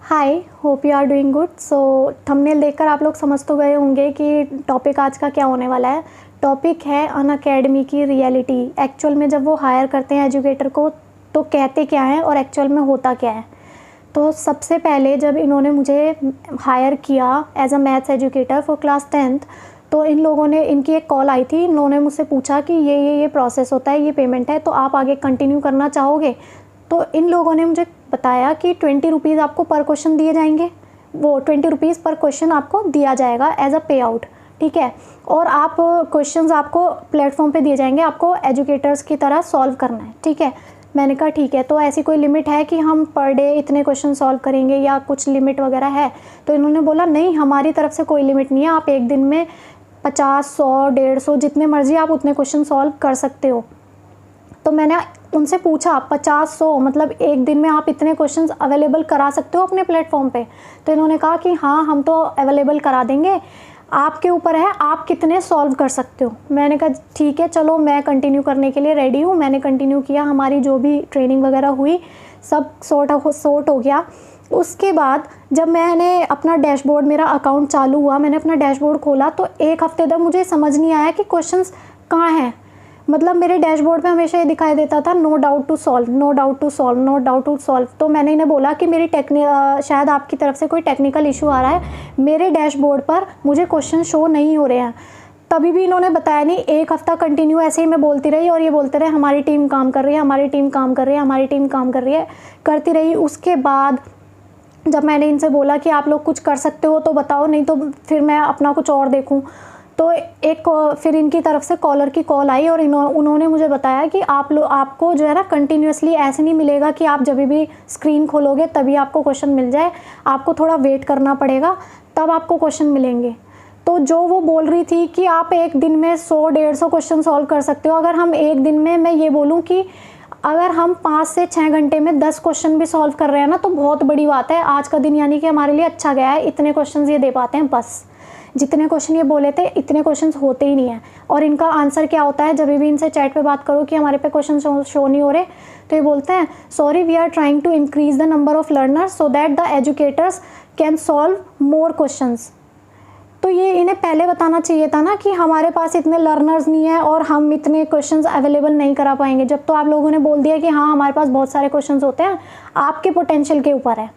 Hi, hope you are doing good. So thumbnail देखकर आप लोग समझ तो गए होंगे कि टॉपिक आज का क्या होने वाला है। टॉपिक है अनअकैडमी की रियलिटी। एक्चुअल में जब वो हायर करते हैं एजुकेटर को तो कहते क्या हैं और एक्चुअल में होता क्या है। तो सबसे पहले जब इन्होंने मुझे हायर किया as a maths educator for class 10th, तो इन लोगों ने इनकी एक कॉल आई थी। इन्होंने मुझसे पूछा कि ये प्रोसेस होता है, ये पेमेंट है, तो आप आगे कंटिन्यू करना चाहोगे। तो इन लोगों ने मुझे बताया कि 20 रुपीज़ आपको पर क्वेश्चन दिए जाएंगे, वो 20 रुपीज़ पर क्वेश्चन आपको दिया जाएगा एज अ पे आउट, ठीक है। और आप क्वेश्चंस आपको प्लेटफॉर्म पे दिए जाएंगे, आपको एजुकेटर्स की तरह सॉल्व करना है, ठीक है। मैंने कहा ठीक है, तो ऐसी कोई लिमिट है कि हम पर डे इतने क्वेश्चन सॉल्व करेंगे या कुछ लिमिट वगैरह है। तो इन्होंने बोला नहीं, हमारी तरफ से कोई लिमिट नहीं है, आप एक दिन में 50, 100, 150 जितने मर्जी आप उतने क्वेश्चन सॉल्व कर सकते हो। तो मैंने उनसे पूछा 50-100 मतलब एक दिन में आप इतने क्वेश्चंस अवेलेबल करा सकते हो अपने प्लेटफॉर्म पे। तो इन्होंने कहा कि हाँ, हम तो अवेलेबल करा देंगे, आपके ऊपर है आप कितने सॉल्व कर सकते हो। मैंने कहा ठीक है, चलो मैं कंटिन्यू करने के लिए रेडी हूँ। मैंने कंटिन्यू किया, हमारी जो भी ट्रेनिंग वगैरह हुई सब सॉर्ट हो गया। उसके बाद जब मैंने अपना डैशबोर्ड, मेरा अकाउंट चालू हुआ, मैंने अपना डैशबोर्ड खोला तो एक हफ्ते तक मुझे समझ नहीं आया कि क्वेश्चंस कहाँ हैं। मतलब मेरे डैशबोर्ड पे हमेशा ये दिखाई देता था no doubt to solve, no doubt to solve, no doubt to solve. तो मैंने इन्हें बोला कि मेरी शायद आपकी तरफ से कोई टेक्निकल इशू आ रहा है, मेरे डैशबोर्ड पर मुझे क्वेश्चन शो नहीं हो रहे हैं। तभी भी इन्होंने बताया नहीं। एक हफ्ता कंटिन्यू ऐसे ही मैं बोलती रही और ये बोलते रहे हमारी टीम काम कर रही है, हमारी टीम काम कर रही है, हमारी टीम काम कर रही है, करती रही। उसके बाद जब मैंने इनसे बोला कि आप लोग कुछ कर सकते हो तो बताओ, नहीं तो फिर मैं अपना कुछ और देखूँ। तो फिर इनकी तरफ से कॉलर की कॉल आई और उन्होंने मुझे बताया कि आपको जो है ना कंटिन्यूसली ऐसे नहीं मिलेगा कि आप जब भी स्क्रीन खोलोगे तभी आपको क्वेश्चन मिल जाए, आपको थोड़ा वेट करना पड़ेगा, तब आपको क्वेश्चन मिलेंगे। तो जो वो बोल रही थी कि आप एक दिन में 100-150 क्वेश्चन सॉल्व कर सकते हो, अगर हम एक दिन में, मैं ये बोलूँ कि अगर हम 5 से 6 घंटे में 10 क्वेश्चन भी सॉल्व कर रहे हैं ना तो बहुत बड़ी बात है। आज का दिन यानी कि हमारे लिए अच्छा गया है, इतने क्वेश्चन ये दे पाते हैं। बस जितने क्वेश्चन ये बोले थे इतने क्वेश्चंस होते ही नहीं है। और इनका आंसर क्या होता है, जब भी इनसे चैट पे बात करो कि हमारे पे क्वेश्चन शो नहीं हो रहे, तो ये बोलते हैं sorry we are trying to increase the number of learners so that the educators can solve more questions. तो ये इन्हें पहले बताना चाहिए था ना कि हमारे पास इतने लर्नर्स नहीं है और हम इतने क्वेश्चंस अवेलेबल नहीं करा पाएंगे। जब तो आप लोगों ने बोल दिया कि हाँ हमारे पास बहुत सारे क्वेश्चंस होते हैं, आपके पोटेंशियल के ऊपर है,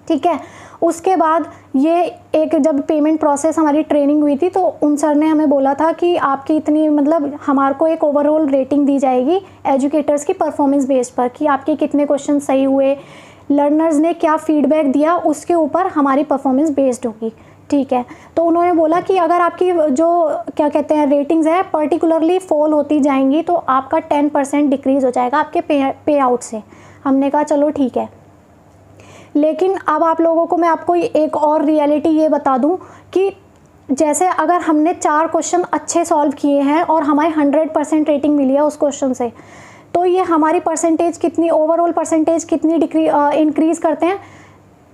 ठीक है। उसके बाद ये एक जब पेमेंट प्रोसेस हमारी ट्रेनिंग हुई थी तो उन सर ने हमें बोला था कि आपकी इतनी, मतलब हमारे को एक ओवरऑल रेटिंग दी जाएगी एजुकेटर्स की परफॉर्मेंस बेस पर कि आपके कितने क्वेश्चन सही हुए, लर्नर्स ने क्या फीडबैक दिया, उसके ऊपर हमारी परफॉर्मेंस बेस्ड होगी, ठीक है। तो उन्होंने बोला कि अगर आपकी जो क्या कहते हैं रेटिंग्स है पर्टिकुलरली फॉल होती जाएंगी तो आपका 10% डिक्रीज़ हो जाएगा आपके पे आउट से। हमने कहा चलो ठीक है। लेकिन अब आप लोगों को मैं आपको एक और रियलिटी ये बता दूं कि जैसे अगर हमने 4 क्वेश्चन अच्छे सॉल्व किए हैं और हमारी 100% रेटिंग मिली है उस क्वेश्चन से, तो ये हमारी परसेंटेज कितनी, ओवरऑल परसेंटेज कितनी इंक्रीज़ करते हैं,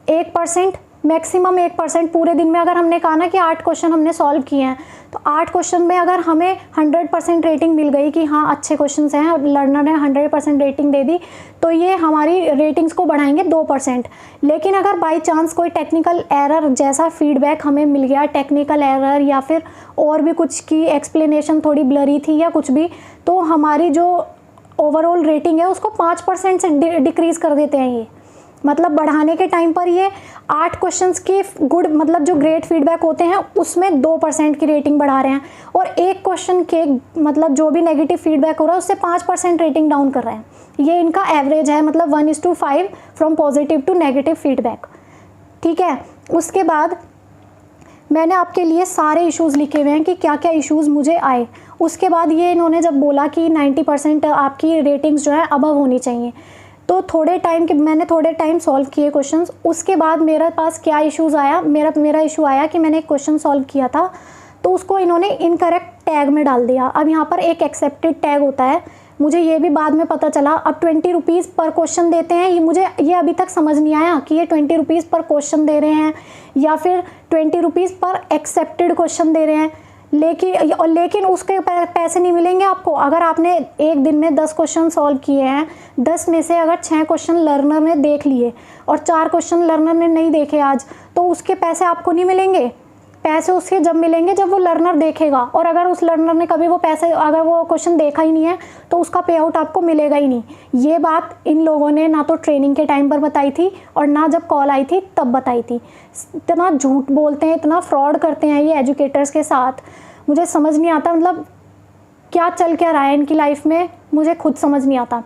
1%, मैक्सिमम 1%। पूरे दिन में अगर हमने कहा ना कि 8 क्वेश्चन हमने सॉल्व किए हैं तो 8 क्वेश्चन में अगर हमें 100% रेटिंग मिल गई कि हाँ अच्छे क्वेश्चंस हैं और लर्नर ने 100% रेटिंग दे दी, तो ये हमारी रेटिंग्स को बढ़ाएंगे 2%। लेकिन अगर बाई चांस कोई टेक्निकल एरर जैसा फीडबैक हमें मिल गया, टेक्निकल एरर या फिर और भी कुछ की एक्सप्लेनेशन थोड़ी ब्लरी थी या कुछ भी, तो हमारी जो ओवरऑल रेटिंग है उसको 5% से डिक्रीज़ कर देते हैं ये। मतलब बढ़ाने के टाइम पर ये 8 क्वेश्चंस की गुड, मतलब जो ग्रेट फीडबैक होते हैं उसमें 2% की रेटिंग बढ़ा रहे हैं, और एक क्वेश्चन के मतलब जो भी नेगेटिव फीडबैक हो रहा है उससे 5% रेटिंग डाउन कर रहे हैं। ये इनका एवरेज है, मतलब 1:5 from positive to negative feedback, ठीक है। उसके बाद मैंने आपके लिए सारे इश्यूज़ लिखे हुए हैं कि क्या क्या इश्यूज़ मुझे आए। उसके बाद ये इन्होंने जब बोला कि 90% आपकी रेटिंग्स जो है अबव होनी चाहिए, तो मैंने थोड़े टाइम सॉल्व किए क्वेश्चंस। उसके बाद मेरे पास क्या इश्यूज़ आया, मेरा इशू आया कि मैंने एक क्वेश्चन सॉल्व किया था तो उसको इन्होंने इनकरेक्ट टैग में डाल दिया। अब यहाँ पर एक एक्सेप्टेड टैग होता है, मुझे ये भी बाद में पता चला। अब 20 रुपीज़ पर क्वेश्चन देते हैं, ये अभी तक समझ नहीं आया कि ये 20 रुपीज़ पर क्वेश्चन दे रहे हैं या फिर 20 रुपीज़ पर एक्सेप्टेड क्वेश्चन दे रहे हैं। लेकिन उसके पैसे नहीं मिलेंगे आपको। अगर आपने एक दिन में 10 क्वेश्चन सॉल्व किए हैं, 10 में से अगर 6 क्वेश्चन लर्नर ने देख लिए और 4 क्वेश्चन लर्नर ने नहीं देखे आज, तो उसके पैसे आपको नहीं मिलेंगे। पैसे उसके जब मिलेंगे जब वो लर्नर देखेगा, और अगर उस लर्नर ने कभी अगर वो क्वेश्चन देखा ही नहीं है तो उसका पे आउट आपको मिलेगा ही नहीं। ये बात इन लोगों ने ना तो ट्रेनिंग के टाइम पर बताई थी और ना जब कॉल आई थी तब बताई थी। इतना झूठ बोलते हैं, इतना फ्रॉड करते हैं ये एजुकेटर्स के साथ, मुझे समझ नहीं आता। मतलब क्या चल क्या रहा है इनकी लाइफ में, मुझे खुद समझ नहीं आता।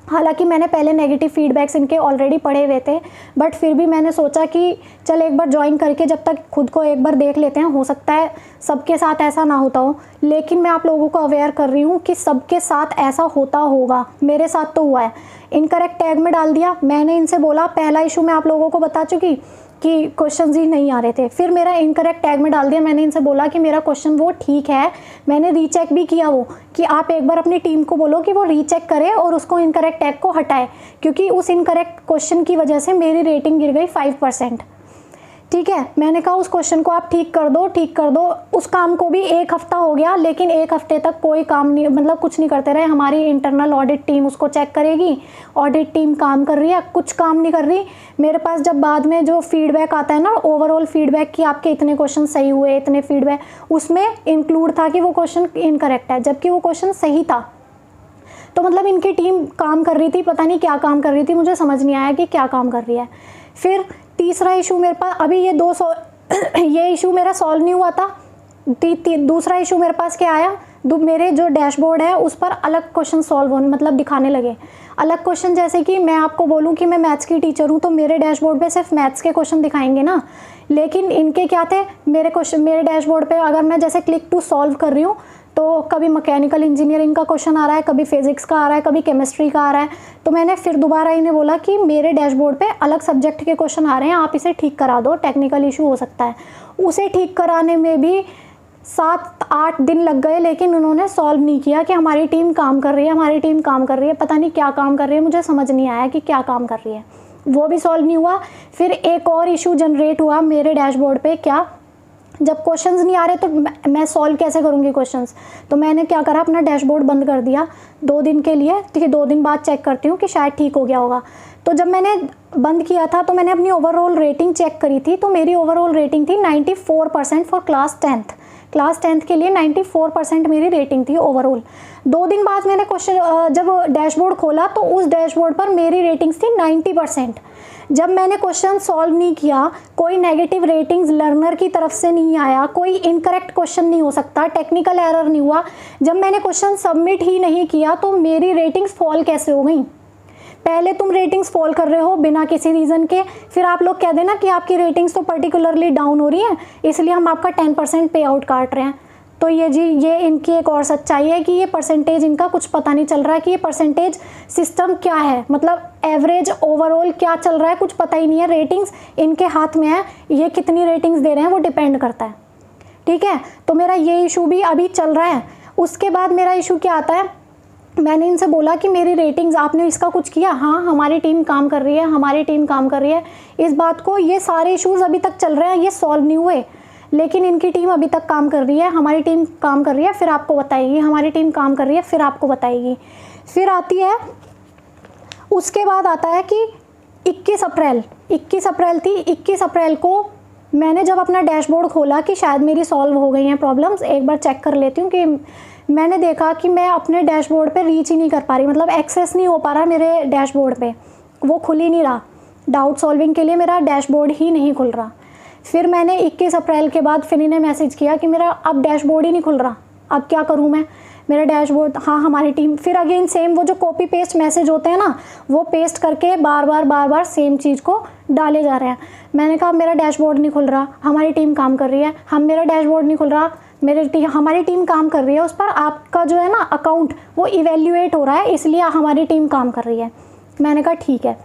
हालांकि मैंने पहले नेगेटिव फीडबैक्स इनके ऑलरेडी पढ़े हुए थे, बट फिर भी मैंने सोचा कि चल एक बार ज्वाइन करके जब तक खुद को एक बार देख लेते हैं, हो सकता है सबके साथ ऐसा ना होता हो। लेकिन मैं आप लोगों को अवेयर कर रही हूँ कि सबके साथ ऐसा होता होगा, मेरे साथ तो हुआ है। इनकरेक्ट टैग में डाल दिया, मैंने इनसे बोला, पहला इशू मैं आप लोगों को बता चुकी कि क्वेश्चंस ही नहीं आ रहे थे, फिर मेरा इनकरेक्ट टैग में डाल दिया। मैंने इनसे बोला कि मेरा क्वेश्चन वो ठीक है, मैंने रीचेक भी किया वो, कि आप एक बार अपनी टीम को बोलो कि वो रीचेक करे और उसको इनकरेक्ट टैग को हटाए, क्योंकि उस इनकरेक्ट क्वेश्चन की वजह से मेरी रेटिंग गिर गई 5%। ठीक है, मैंने कहा उस क्वेश्चन को आप ठीक कर दो। उस काम को भी 1 हफ्ता हो गया, लेकिन 1 हफ्ते तक कोई काम नहीं, मतलब कुछ नहीं करते रहे। हमारी इंटरनल ऑडिट टीम उसको चेक करेगी, ऑडिट टीम काम कर रही है, कुछ काम नहीं कर रही। मेरे पास जब बाद में जो फीडबैक आता है ना, ओवरऑल फीडबैक कि आपके इतने क्वेश्चन सही हुए, इतने फीडबैक, उसमें इंक्लूड था कि वो क्वेश्चन इनकरेक्ट है, जबकि वो क्वेश्चन सही था। तो मतलब इनकी टीम काम कर रही थी, पता नहीं क्या काम कर रही थी, मुझे समझ नहीं आया कि क्या काम कर रही है। फिर तीसरा इशू मेरे पास, अभी ये ये इशू मेरा सॉल्व नहीं हुआ था। दूसरा इशू मेरे पास क्या आया, मेरे जो डैशबोर्ड है उस पर अलग क्वेश्चन सॉल्व होने, मतलब दिखाने लगे अलग क्वेश्चन। जैसे कि मैं आपको बोलूं कि मैं मैथ्स की टीचर हूं, तो मेरे डैशबोर्ड पे सिर्फ मैथ्स के क्वेश्चन दिखाएंगे ना, लेकिन इनके क्या थे, मेरे डैशबोर्ड पे अगर मैं जैसे क्लिक टू सॉल्व कर रही हूँ तो कभी मैकेनिकल इंजीनियरिंग का क्वेश्चन आ रहा है, कभी फिजिक्स का आ रहा है, कभी केमिस्ट्री का आ रहा है। तो मैंने फिर दोबारा इन्हें बोला कि मेरे डैशबोर्ड पे अलग सब्जेक्ट के क्वेश्चन आ रहे हैं, आप इसे ठीक करा दो, टेक्निकल इशू हो सकता है। उसे ठीक कराने में भी 7-8 दिन लग गए, लेकिन उन्होंने सॉल्व नहीं किया कि हमारी टीम काम कर रही है, हमारी टीम काम कर रही है। पता नहीं क्या काम कर रही है, मुझे समझ नहीं आया कि क्या काम कर रही है, वो भी सॉल्व नहीं हुआ। फिर एक और इशू जनरेट हुआ मेरे डैशबोर्ड पे, क्या, जब क्वेश्चंस नहीं आ रहे तो मैं सॉल्व कैसे करूँगी क्वेश्चंस। तो मैंने क्या करा, अपना डैशबोर्ड बंद कर दिया 2 दिन के लिए, ठीक है, 2 दिन बाद चेक करती हूँ कि शायद ठीक हो गया होगा। तो जब मैंने बंद किया था तो मैंने अपनी ओवरऑल रेटिंग चेक करी थी, तो मेरी ओवरऑल रेटिंग थी 94% फॉर क्लास 10th के लिए 94% मेरी रेटिंग थी ओवरऑल। 2 दिन बाद मैंने जब डैशबोर्ड खोला तो उस डैशबोर्ड पर मेरी रेटिंग्स थी 90%। जब मैंने क्वेश्चन सॉल्व नहीं किया, कोई नेगेटिव रेटिंग्स लर्नर की तरफ से नहीं आया, कोई इनकरेक्ट क्वेश्चन नहीं हो सकता, टेक्निकल एरर नहीं हुआ, जब मैंने क्वेश्चन सबमिट ही नहीं किया तो मेरी रेटिंग्स फॉल कैसे हो गई। पहले तुम रेटिंग्स फॉल कर रहे हो बिना किसी रीज़न के, फिर आप लोग कह देना कि आपकी रेटिंग्स तो पर्टिकुलरली डाउन हो रही है, इसलिए हम आपका 10% पे आउट काट रहे हैं। तो ये इनकी एक और सच्चाई है कि ये परसेंटेज इनका कुछ पता नहीं चल रहा है कि ये परसेंटेज सिस्टम क्या है, मतलब एवरेज ओवरऑल क्या चल रहा है, कुछ पता ही नहीं है। रेटिंग्स इनके हाथ में है, ये कितनी रेटिंग्स दे रहे हैं वो डिपेंड करता है। ठीक है, तो मेरा ये इशू भी अभी चल रहा है। उसके बाद मेरा इशू क्या आता है, मैंने इनसे बोला कि मेरी रेटिंग्स, आपने इसका कुछ किया, हाँ हमारी टीम काम कर रही है, हमारी टीम काम कर रही है। इस बात को, ये सारे इश्यूज़ अभी तक चल रहे हैं, ये सॉल्व नहीं हुए, लेकिन इनकी टीम अभी तक काम कर रही है, हमारी टीम काम कर रही है, फिर आपको बताएगी, हमारी टीम काम कर रही है, फिर आपको बताएगी। फिर आती है, उसके बाद आता है कि 21 अप्रैल थी, 21 अप्रैल को मैंने जब अपना डैशबोर्ड खोला कि शायद मेरी सॉल्व हो गई हैं प्रॉब्लम्स, एक बार चेक कर लेती हूँ, कि मैंने देखा कि मैं अपने डैशबोर्ड पे रीच ही नहीं कर पा रही, मतलब एक्सेस नहीं हो पा रहा मेरे डैशबोर्ड पे, वो खुल ही नहीं रहा। डाउट सॉल्विंग के लिए मेरा डैशबोर्ड ही नहीं खुल रहा। फिर मैंने 21 अप्रैल के बाद फिर इन्हें मैसेज किया कि मेरा अब डैशबोर्ड ही नहीं खुल रहा, अब क्या करूँ मैं, मेरा डैशबोर्ड, हाँ हमारी टीम। फिर अगेन सेम वो जो कॉपी पेस्ट मैसेज होते हैं ना, वो पेस्ट करके बार बार सेम चीज़ को डाले जा रहे हैं। मैंने कहा मेरा डैशबोर्ड नहीं खुल रहा, हमारी टीम काम कर रही है, मेरा डैशबोर्ड नहीं खुल रहा, हमारी टीम काम कर रही है, उस पर आपका जो है ना अकाउंट वो इवेल्युएट हो रहा है, इसलिए हमारी टीम काम कर रही है। मैंने कहा ठीक है।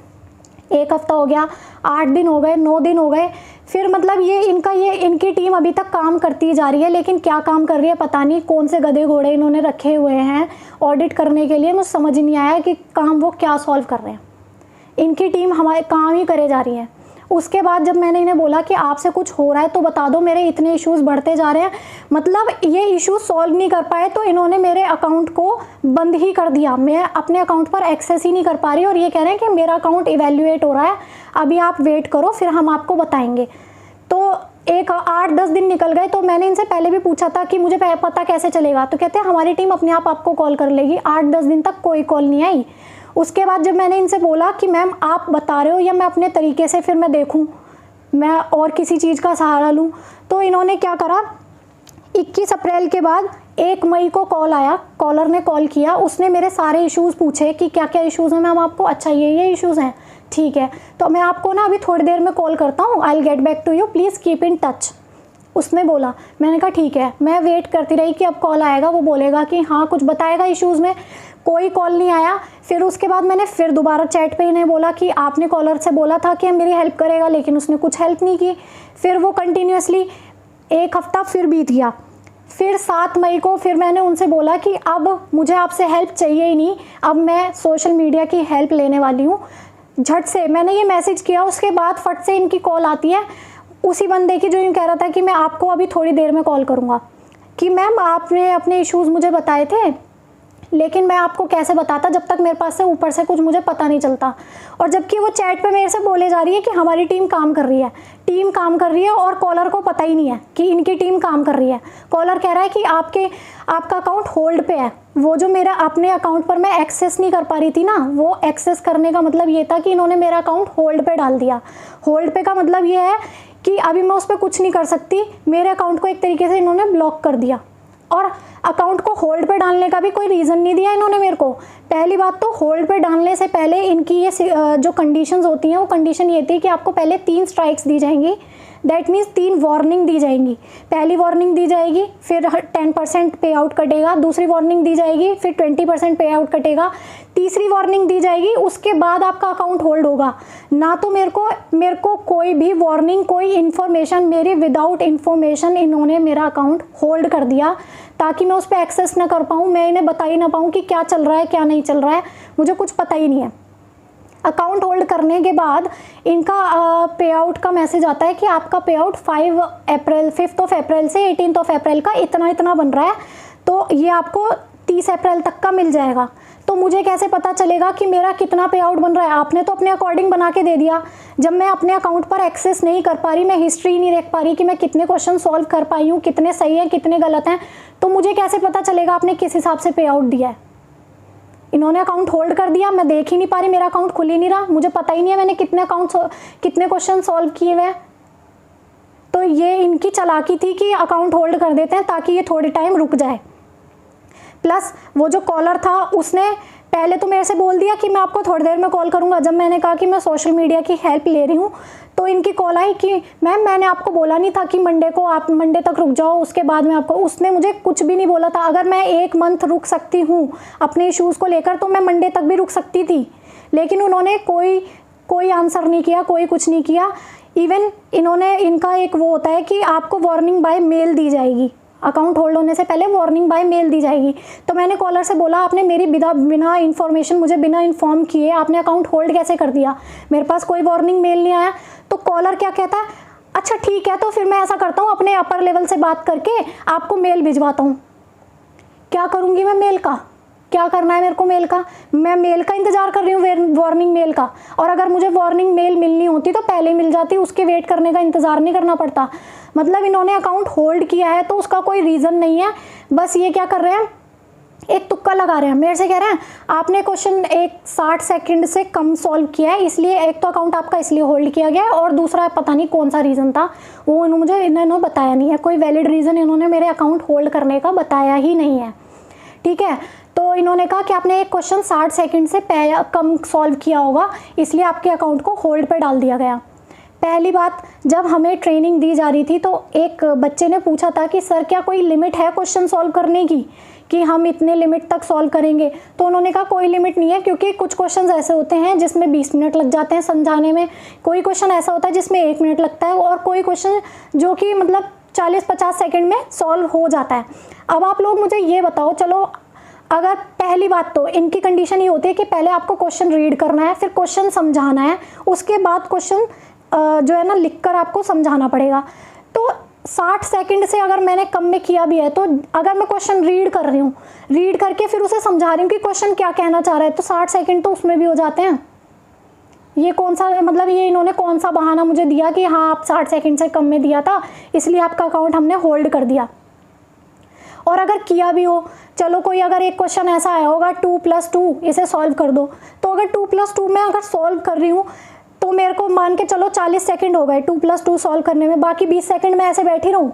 1 हफ्ता हो गया, 8 दिन हो गए, 9 दिन हो गए, फिर मतलब इनकी टीम अभी तक काम करती जा रही है, लेकिन क्या काम कर रही है पता नहीं, कौन से गधे घोड़े इन्होंने रखे हुए हैं ऑडिट करने के लिए, मुझे समझ नहीं आया कि काम वो क्या सॉल्व कर रहे हैं। इनकी टीम हमारे काम ही करे जा रही है। उसके बाद जब मैंने इन्हें बोला कि आपसे कुछ हो रहा है तो बता दो, मेरे इतने इश्यूज़ बढ़ते जा रहे हैं, मतलब ये इश्यूज सॉल्व नहीं कर पाए तो इन्होंने मेरे अकाउंट को बंद ही कर दिया। मैं अपने अकाउंट पर एक्सेस ही नहीं कर पा रही और ये कह रहे हैं कि मेरा अकाउंट इवेल्युएट हो रहा है, अभी आप वेट करो फिर हम आपको बताएंगे। तो एक 8-10 दिन निकल गए। तो मैंने इनसे पहले भी पूछा था कि मुझे पता कैसे चलेगा, तो कहते हैं हमारी टीम अपने आप आपको कॉल कर लेगी। 8-10 दिन तक कोई कॉल नहीं आई। उसके बाद जब मैंने इनसे बोला कि मैम आप बता रहे हो या मैं अपने तरीके से फिर मैं देखूं, मैं और किसी चीज़ का सहारा लूं, तो इन्होंने क्या करा, 21 अप्रैल के बाद 1 मई को कॉल आया, कॉलर ने कॉल किया, उसने मेरे सारे इश्यूज़ पूछे कि क्या क्या इश्यूज़ हैं मैम आपको। अच्छा ये इश्यूज़ हैं, ठीक है, तो मैं आपको ना अभी थोड़ी देर में कॉल करता हूँ, I will get back to you, please keep in touch. उसने बोला। मैंने कहा ठीक है। मैं वेट करती रही कि अब कॉल आएगा, वो बोलेगा कि हाँ कुछ बताएगा इश्यूज़ में। कोई कॉल नहीं आया। फिर उसके बाद मैंने फिर दोबारा चैट पे इन्हें बोला कि आपने कॉलर से बोला था कि मेरी हेल्प करेगा, लेकिन उसने कुछ हेल्प नहीं की। फिर वो कंटिन्यूसली 1 हफ्ता फिर बीत गया। फिर 7 मई को फिर मैंने उनसे बोला कि अब मुझे आपसे हेल्प चाहिए ही नहीं, अब मैं सोशल मीडिया की हेल्प लेने वाली हूँ। झट से मैंने ये मैसेज किया, उसके बाद फट से इनकी कॉल आती है, उसी बंदे की जो यूँ कह रहा था कि मैं आपको अभी थोड़ी देर में कॉल करूँगा, कि मैम आपने अपने इश्यूज़ मुझे बताए थे, लेकिन मैं आपको कैसे बताता जब तक मेरे पास से ऊपर से कुछ मुझे पता नहीं चलता। और जबकि वो चैट पे मेरे से बोले जा रही है कि हमारी टीम काम कर रही है, टीम काम कर रही है, और कॉलर को पता ही नहीं है कि इनकी टीम काम कर रही है। कॉलर कह रहा है कि आपका अकाउंट होल्ड पे है। वो जो मेरा अपने अकाउंट पर मैं एक्सेस नहीं कर पा रही थी ना, वो एक्सेस करने का मतलब ये था कि इन्होंने मेरा अकाउंट होल्ड पे डाल दिया। होल्ड पे का मतलब ये है कि अभी मैं उस पर कुछ नहीं कर सकती। मेरे अकाउंट को एक तरीके से इन्होंने ब्लॉक कर दिया, और अकाउंट को होल्ड पे डालने का भी कोई रीज़न नहीं दिया इन्होंने मेरे को। पहली बात तो होल्ड पे डालने से पहले इनकी ये जो कंडीशंस होती हैं, वो कंडीशन ये थी कि आपको पहले 3 स्ट्राइक्स दी जाएंगी, दैट मीन्स 3 वार्निंग दी जाएंगी। पहली वार्निंग दी जाएगी, फिर 10% पे आउट कटेगा, दूसरी वार्निंग दी जाएगी, फिर 20% पे आउट कटेगा, तीसरी वार्निंग दी जाएगी, उसके बाद आपका अकाउंट होल्ड होगा। ना तो मेरे को कोई भी वार्निंग, कोई इन्फॉर्मेशन, मेरी विदाउट इन्फॉर्मेशन इन्होंने मेरा अकाउंट होल्ड कर दिया, ताकि मैं उस पर एक्सेस ना कर पाऊँ, मैं इन्हें बता ही ना पाऊँ कि क्या चल रहा है क्या नहीं चल रहा है, मुझे कुछ पता ही नहीं है। अकाउंट होल्ड करने के बाद इनका पे आउट का मैसेज आता है कि आपका पे आउट 5 अप्रैल से 18 अप्रैल का इतना बन रहा है, तो ये आपको 30 अप्रैल तक का मिल जाएगा। तो मुझे कैसे पता चलेगा कि मेरा कितना पे आउट बन रहा है? आपने तो अपने अकॉर्डिंग बना के दे दिया। जब मैं अपने अकाउंट पर एक्सेस नहीं कर पा रही, मैं हिस्ट्री नहीं देख पा रही कि मैं कितने क्वेश्चन सॉल्व कर पाई हूँ, कितने सही हैं कितने गलत हैं, तो मुझे कैसे पता चलेगा आपने किस हिसाब से पे आउट दिया है? इन्होंने अकाउंट होल्ड कर दिया, मैं देख ही नहीं पा रही, मेरा अकाउंट खुल ही नहीं रहा, मुझे पता ही नहीं है मैंने कितने क्वेश्चन सॉल्व किए हुए हैं। तो ये इनकी चालाकी थी कि अकाउंट होल्ड कर देते हैं ताकि ये थोड़ी टाइम रुक जाए। प्लस वो जो कॉलर था उसने पहले तो मेरे से बोल दिया कि मैं आपको थोड़ी देर में कॉल करूंगा। जब मैंने कहा कि मैं सोशल मीडिया की हेल्प ले रही हूँ, तो इनकी कॉल आई कि मैम मैंने आपको बोला नहीं था कि आप मंडे तक रुक जाओ, उसके बाद में आपको। उसने मुझे कुछ भी नहीं बोला था। अगर मैं 1 मंथ रुक सकती हूँ अपने इश्यूज़ को लेकर, तो मैं मंडे तक भी रुक सकती थी, लेकिन उन्होंने कोई आंसर नहीं किया, कोई कुछ नहीं किया। इवन इनका एक वो होता है कि आपको वार्निंग बाय मेल दी जाएगी, अकाउंट होल्ड होने से पहले वार्निंग बाय मेल दी जाएगी। तो मैंने कॉलर से बोला आपने मेरी बिना इन्फॉर्मेशन, मुझे बिना इन्फॉर्म किए आपने अकाउंट होल्ड कैसे कर दिया? मेरे पास कोई वार्निंग मेल नहीं आया। तो कॉलर क्या कहता है, अच्छा ठीक है, तो फिर मैं ऐसा करता हूँ, अपने अपर लेवल से बात करके आपको मेल भिजवाता हूँ। क्या करूँगी मैं मेल का? क्या करना है मेरे को मेल का? मैं मेल का इंतज़ार कर रही हूँ, वार्निंग मेल का। और अगर मुझे वार्निंग मेल मिलनी होती तो पहले मिल जाती, उसके वेट करने का इंतज़ार नहीं करना पड़ता। मतलब इन्होंने अकाउंट होल्ड किया है तो उसका कोई रीज़न नहीं है, बस ये क्या कर रहे हैं, एक तुक्का लगा रहे हैं। मेरे से कह रहे हैं आपने क्वेश्चन 60 सेकंड से कम सॉल्व किया है, इसलिए एक तो अकाउंट आपका इसलिए होल्ड किया गया है, और दूसरा पता नहीं कौन सा रीज़न था, वो इन्होंने बताया नहीं है। कोई वैलिड रीज़न इन्होंने मेरे अकाउंट होल्ड करने का बताया ही नहीं है। ठीक है, तो इन्होंने कहा कि आपने एक क्वेश्चन 60 सेकंड से कम सॉल्व किया होगा, इसलिए आपके अकाउंट को होल्ड पर डाल दिया गया। पहली बात, जब हमें ट्रेनिंग दी जा रही थी तो एक बच्चे ने पूछा था कि सर क्या कोई लिमिट है क्वेश्चन सॉल्व करने की, कि हम इतने लिमिट तक सॉल्व करेंगे? तो उन्होंने कहा कोई लिमिट नहीं है, क्योंकि कुछ क्वेश्चंस ऐसे होते हैं जिसमें 20 मिनट लग जाते हैं समझाने में, कोई क्वेश्चन ऐसा होता है जिसमें 1 मिनट लगता है, और कोई क्वेश्चन जो कि मतलब 40-50 सेकंड में सॉल्व हो जाता है। अब आप लोग मुझे ये बताओ, चलो अगर पहली बात तो इनकी कंडीशन ये होती है कि पहले आपको क्वेश्चन रीड करना है, फिर क्वेश्चन समझाना है, उसके बाद क्वेश्चन जो है ना लिख कर आपको समझाना पड़ेगा। तो 60 सेकंड से अगर मैंने कम में किया भी है, तो अगर मैं क्वेश्चन रीड कर रही हूँ, रीड करके फिर उसे समझा रही हूँ कि क्वेश्चन क्या कहना चाह रहा है, तो 60 सेकंड तो उसमें भी हो जाते हैं। ये कौन सा, मतलब ये इन्होंने कौन सा बहाना मुझे दिया कि हाँ आप 60 सेकंड से कम में दिया था इसलिए आपका अकाउंट हमने होल्ड कर दिया। और अगर किया भी हो, चलो कोई अगर एक क्वेश्चन ऐसा आया होगा 2 + 2 इसे सॉल्व कर दो, तो अगर 2 + 2 में अगर सॉल्व कर रही हूँ तो मेरे को मान के चलो 40 सेकंड हो गए 2 + 2 सॉल्व करने में, बाकी 20 सेकंड में ऐसे बैठी रहूँ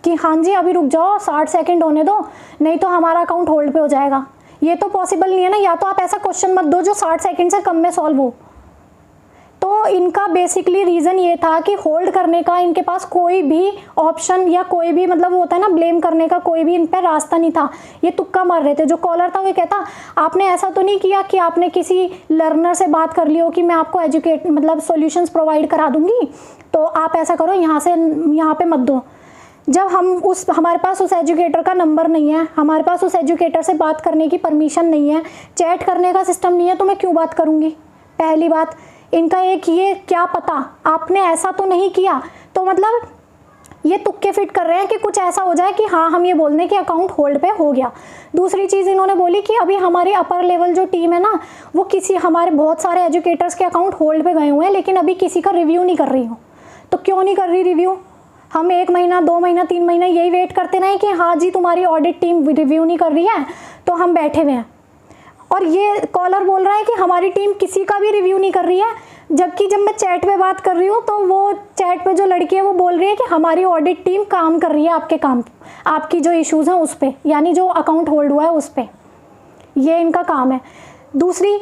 कि हाँ जी अभी रुक जाओ 60 सेकंड होने दो, नहीं तो हमारा अकाउंट होल्ड पे हो जाएगा। ये तो पॉसिबल नहीं है ना। या तो आप ऐसा क्वेश्चन मत दो जो 60 सेकंड से कम में सॉल्व हो। तो इनका बेसिकली रीज़न ये था कि होल्ड करने का इनके पास कोई भी ऑप्शन या कोई भी मतलब होता है ना ब्लेम करने का कोई भी इन पर रास्ता नहीं था। ये तुक्का मार रहे थे। जो कॉलर था वो कहता आपने ऐसा तो नहीं किया कि आपने किसी लर्नर से बात कर ली हो कि मैं आपको एजुकेट मतलब सॉल्यूशंस प्रोवाइड करा दूंगी, तो आप ऐसा करो यहाँ से यहाँ पे मत दो। जब हमारे पास उस एजुकेटर का नंबर नहीं है, हमारे पास उस एजुकेटर से बात करने की परमिशन नहीं है, चैट करने का सिस्टम नहीं है, तो मैं क्यों बात करूँगी। पहली बात इनका एक ये क्या पता आपने ऐसा तो नहीं किया, तो मतलब ये तुक्के फिट कर रहे हैं कि कुछ ऐसा हो जाए कि हाँ हम ये बोल दें कि अकाउंट होल्ड पे हो गया। दूसरी चीज़ इन्होंने बोली कि अभी हमारी अपर लेवल जो टीम है ना वो हमारे बहुत सारे एजुकेटर्स के अकाउंट होल्ड पे गए हुए हैं, लेकिन अभी किसी का रिव्यू नहीं कर रही हूँ। तो क्यों नहीं कर रही रिव्यू? हम 1 महीना 2 महीना 3 महीना यही वेट करते रहे कि हाँ जी तुम्हारी ऑडिट टीम रिव्यू नहीं कर रही है, तो हम बैठे हुए हैं। और ये कॉलर बोल रहा है कि हमारी टीम किसी का भी रिव्यू नहीं कर रही है, जबकि जब मैं चैट पे बात कर रही हूँ तो वो चैट पे जो लड़की है वो बोल रही है कि हमारी ऑडिट टीम काम कर रही है आपके काम, आपकी जो इश्यूज़ हैं उस पर, यानी जो अकाउंट होल्ड हुआ है उस पर। ये इनका काम है। दूसरी,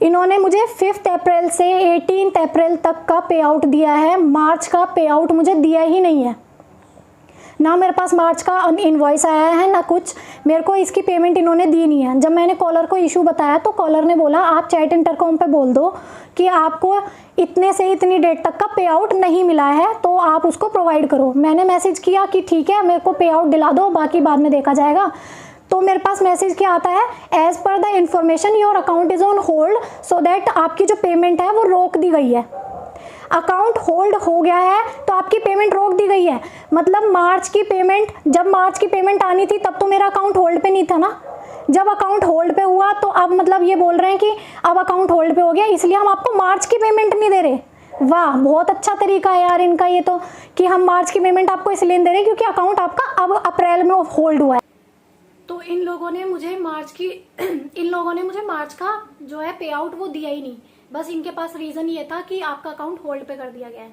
इन्होंने मुझे 5 अप्रैल से 18 अप्रैल तक का पे आउट दिया है, मार्च का पे आउट मुझे दिया ही नहीं है। ना मेरे पास मार्च का इनवॉइस आया है ना कुछ, मेरे को इसकी पेमेंट इन्होंने दी नहीं है। जब मैंने कॉलर को इशू बताया तो कॉलर ने बोला आप चैट इंटरकॉम पे बोल दो कि आपको इतने से इतनी डेट तक का पे आउट नहीं मिला है, तो आप उसको प्रोवाइड करो। मैंने मैसेज किया कि ठीक है मेरे को पे आउट दिला दो, बाकी बाद में देखा जाएगा। तो मेरे पास मैसेज क्या आता है, as per the information your account is on hold so that आपकी जो पेमेंट है वो रोक दी गई है। अकाउंट होल्ड हो गया है तो आपकी पेमेंट रोक दी गई है। मतलब मार्च की पेमेंट, जब मार्च की पेमेंट आनी थी तब तो मेरा अकाउंट होल्ड पे नहीं था ना। जब अकाउंट होल्ड पे हुआ तो अब मतलब ये बोल रहे हैं कि अब अकाउंट होल्ड पे हो गया इसलिए हम आपको मार्च की पेमेंट नहीं दे रहे। वाह, बहुत अच्छा तरीका है यार इनका ये तो, कि हम मार्च की पेमेंट आपको इसलिए दे रहे हैं क्योंकि अकाउंट आपका अब अप्रैल में होल्ड हुआ है। तो इन लोगों ने मुझे मार्च का जो है पे आउट वो दिया ही नहीं। बस इनके पास रीजन ये था कि आपका अकाउंट होल्ड पे कर दिया गया है।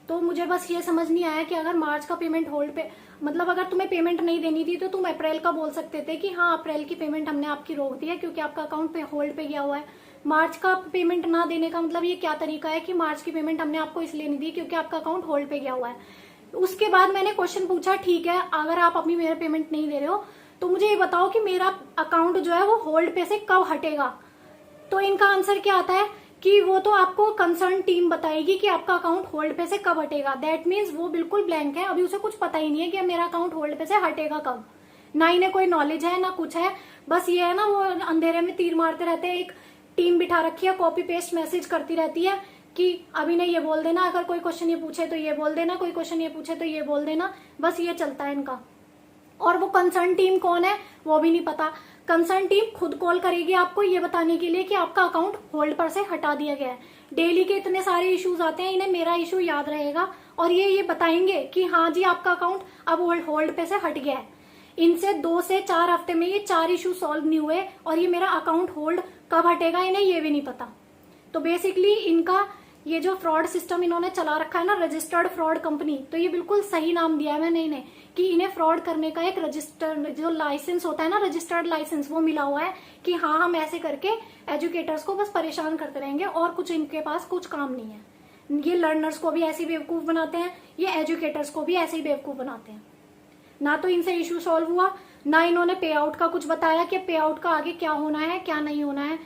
तो मुझे बस ये समझ नहीं आया कि अगर मार्च का पेमेंट होल्ड पे, मतलब अगर तुम्हें पेमेंट नहीं देनी थी तो तुम अप्रैल का बोल सकते थे कि हाँ अप्रैल की पेमेंट हमने आपकी रोक दी है क्योंकि आपका अकाउंट पे होल्ड पे गया हुआ है। मार्च का पेमेंट ना देने का मतलब ये क्या तरीका है कि मार्च की पेमेंट हमने आपको इसलिए नहीं दी क्योंकि आपका अकाउंट होल्ड पे गया हुआ है। उसके बाद मैंने क्वेश्चन पूछा, ठीक है अगर आप अभी मेरा पेमेंट नहीं दे रहे हो तो मुझे ये बताओ कि मेरा अकाउंट जो है वो होल्ड पे से कब हटेगा। तो इनका आंसर क्या आता है कि वो तो आपको कंसर्न टीम बताएगी कि आपका अकाउंट होल्ड पे से कब हटेगा। दैट मीन्स वो बिल्कुल ब्लैंक है, अभी उसे कुछ पता ही नहीं है कि मेरा अकाउंट होल्ड पे से हटेगा कब। ना इन्हें कोई नॉलेज है ना कुछ है, बस ये है ना वो अंधेरे में तीर मारते रहते हैं। एक टीम बिठा रखी है, कॉपी पेस्ट मैसेज करती रहती है कि अभी ने ये बोल देना, अगर कोई क्वेश्चन ये पूछे तो ये बोल देना, कोई क्वेश्चन ये पूछे तो ये बोल देना, बस ये चलता है इनका। और वो कंसर्न टीम कौन है वो भी नहीं पता। कंसर्न टीम खुद कॉल करेगी आपको ये बताने के लिए कि आपका अकाउंट होल्ड पर से हटा दिया गया है। डेली के इतने सारे इश्यूज आते हैं, इन्हें मेरा इशू याद रहेगा और ये बताएंगे कि हाँ जी आपका अकाउंट अब होल्ड पे से हट गया है। इनसे 2 से 4 हफ्ते में ये 4 इशू सॉल्व नहीं हुए और ये मेरा अकाउंट होल्ड कब हटेगा इन्हें ये भी नहीं पता। तो बेसिकली इनका ये जो फ्रॉड सिस्टम इन्होंने चला रखा है ना, रजिस्टर्ड फ्रॉड कंपनी, तो ये बिल्कुल सही नाम दिया है मैंने इन्हें कि इन्हें फ्रॉड करने का एक रजिस्टर्ड जो लाइसेंस होता है ना, रजिस्टर्ड लाइसेंस, वो मिला हुआ है कि हाँ हम ऐसे करके एजुकेटर्स को बस परेशान करते रहेंगे और कुछ इनके पास कुछ काम नहीं है। ये लर्नर्स को भी ऐसे ही बेवकूफ बनाते हैं, ये एजुकेटर्स को भी ऐसे ही बेवकूफ बनाते हैं। ना तो इनसे इशू सॉल्व हुआ, ना इन्होंने पे आउट का कुछ बताया कि पे आउट का आगे क्या होना है क्या नहीं होना है।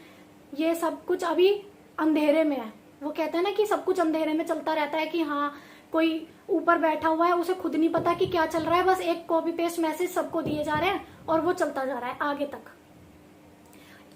ये सब कुछ अभी अंधेरे में है। वो कहते हैं ना कि सब कुछ अंधेरे में चलता रहता है कि हाँ कोई ऊपर बैठा हुआ है उसे खुद नहीं पता कि क्या चल रहा है, बस एक कॉपी पेस्ट मैसेज सबको दिए जा रहे हैं और वो चलता जा रहा है आगे तक।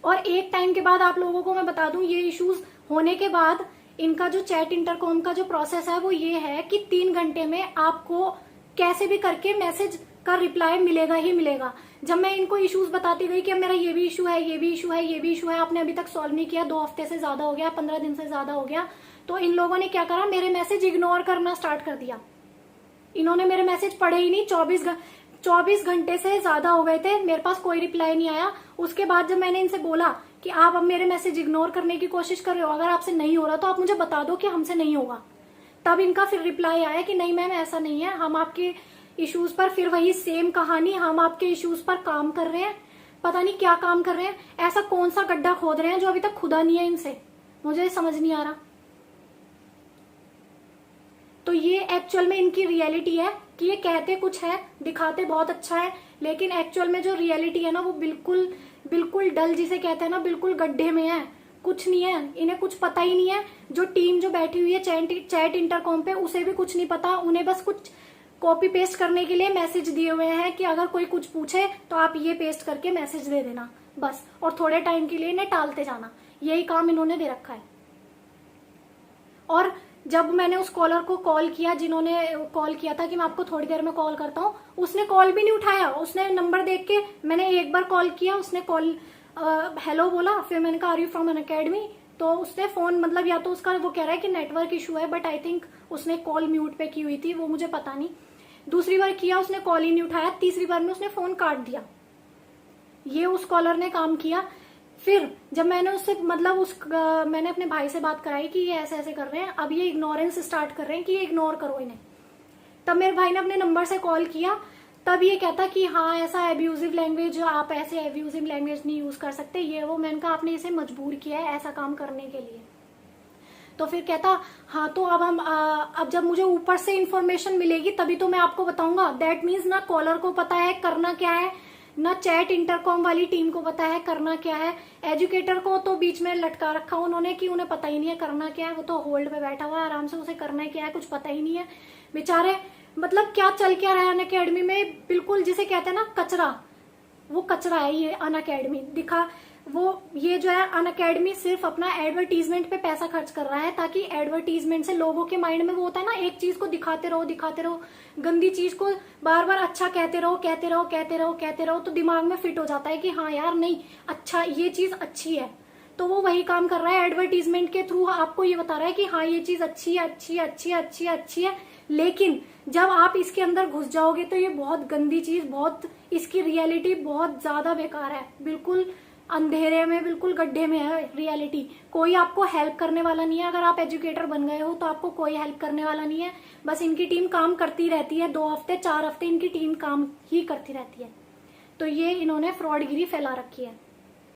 और एक टाइम के बाद आप लोगों को मैं बता दूं, ये इश्यूज होने के बाद इनका जो चैट इंटरकॉम का जो प्रोसेस है वो ये है कि 3 घंटे में आपको कैसे भी करके मैसेज का रिप्लाई मिलेगा ही मिलेगा। जब मैं इनको इश्यूज बताती गई कि अब मेरा ये भी इशू है, ये भी इशू है, ये भी इशू है, आपने अभी तक सॉल्व नहीं किया, 2 हफ्ते से ज्यादा हो गया, 15 दिन से ज्यादा हो गया, तो इन लोगों ने क्या करा, मेरे मैसेज इग्नोर करना स्टार्ट कर दिया। इन्होंने मेरे मैसेज पढ़े ही नहीं। 24 घंटे से ज्यादा हो गए थे, मेरे पास कोई रिप्लाई नहीं आया। उसके बाद जब मैंने इनसे बोला कि आप अब मेरे मैसेज इग्नोर करने की कोशिश कर रहे हो, अगर आपसे नहीं हो रहा तो आप मुझे बता दो कि हमसे नहीं होगा, तब इनका फिर रिप्लाई आया कि नहीं मैम ऐसा नहीं है, हम आपके इश्यूज पर, फिर वही सेम कहानी, हम आपके इश्यूज पर काम कर रहे हैं। पता नहीं क्या काम कर रहे हैं, ऐसा कौन सा गड्ढा खोद रहे हैं जो अभी तक खुदा नहीं है इनसे, मुझे समझ नहीं आ रहा। तो ये एक्चुअल में इनकी रियलिटी है कि ये कहते कुछ है, दिखाते बहुत अच्छा है, लेकिन एक्चुअल में जो रियलिटी है ना वो बिल्कुल बिल्कुल डल जिसे कहते हैं ना, बिल्कुल गड्ढे में है, कुछ नहीं है, इन्हें कुछ पता ही नहीं है। जो टीम जो बैठी हुई है चैट इंटरकॉम पे, उसे भी कुछ नहीं पता, उन्हें बस कुछ कॉपी पेस्ट करने के लिए मैसेज दिए हुए हैं कि अगर कोई कुछ पूछे तो आप ये पेस्ट करके मैसेज दे देना बस, और थोड़े टाइम के लिए इन्हें टालते जाना, यही काम इन्होंने दे रखा है। और जब मैंने उस कॉलर को कॉल किया, जिन्होंने कॉल किया था कि मैं आपको थोड़ी देर में कॉल करता हूँ, उसने कॉल भी नहीं उठाया। उसने नंबर देख के, मैंने एक बार कॉल किया, उसने कॉल हेलो बोला, फिर मैंने कहा आर यू फ्रॉम अनअकैडमी, तो उसने फोन, मतलब या तो उसका वो कह रहा है कि नेटवर्क इशू है, बट आई थिंक उसने कॉल म्यूट पे की हुई थी, वो मुझे पता नहीं। दूसरी बार किया, उसने कॉल ही नहीं उठाया, तीसरी बार में उसने फोन काट दिया। ये उस कॉलर ने काम किया। फिर जब मैंने उससे, मतलब मैंने अपने भाई से बात कराई कि ये ऐसे ऐसे कर रहे हैं, अब ये इग्नोरेंस स्टार्ट कर रहे हैं कि ये इग्नोर करो इन्हें। तब मेरे भाई ने अपने नंबर से कॉल किया, तब ये कहता कि हाँ ऐसा एब्यूजिव लैंग्वेज, आप ऐसे एब्यूजिव लैंग्वेज नहीं यूज कर सकते, ये वो। मैंने कहा आपने इसे मजबूर किया है ऐसा काम करने के लिए। तो फिर कहता हाँ तो अब जब मुझे ऊपर से इंफॉर्मेशन मिलेगी तभी तो मैं आपको बताऊंगा। दैट मीन्स ना कॉलर को पता है करना क्या है, ना चैट इंटरकॉम वाली टीम को पता है करना क्या है। एजुकेटर को तो बीच में लटका रखा उन्होंने कि उन्हें पता ही नहीं है करना क्या है, वो तो होल्ड पे बैठा हुआ है आराम से, उसे करना क्या है कुछ पता ही नहीं है बेचारे। मतलब क्या चल क्या रहा है अनअकैडमी में, बिल्कुल जिसे कहते हैं ना कचरा, वो कचरा है ये अनअकैडमी। दिखा वो ये जो है अनअकैडमी सिर्फ अपना एडवर्टीजमेंट पे पैसा खर्च कर रहा है, ताकि एडवर्टीजमेंट से लोगों के माइंड में वो होता है ना, एक चीज को दिखाते रहो, गंदी चीज को बार बार अच्छा कहते रहो, तो दिमाग में फिट हो जाता है कि हाँ यार नहीं अच्छा, ये चीज अच्छी है। तो वो वही काम कर रहा है, एडवर्टीजमेंट के थ्रू आपको ये बता रहा है कि हाँ ये चीज अच्छी है, लेकिन जब आप इसके अंदर घुस जाओगे तो ये बहुत गंदी चीज, बहुत इसकी रियलिटी बहुत ज्यादा बेकार है, बिल्कुल अंधेरे में, बिल्कुल गड्ढे में है रियलिटी। कोई आपको हेल्प करने वाला नहीं है, अगर आप एजुकेटर बन गए हो तो आपको कोई हेल्प करने वाला नहीं है। बस इनकी टीम काम करती रहती है, 2 हफ्ते 4 हफ्ते इनकी टीम काम ही करती रहती है। तो ये इन्होंने फ्रॉडगिरी फैला रखी है।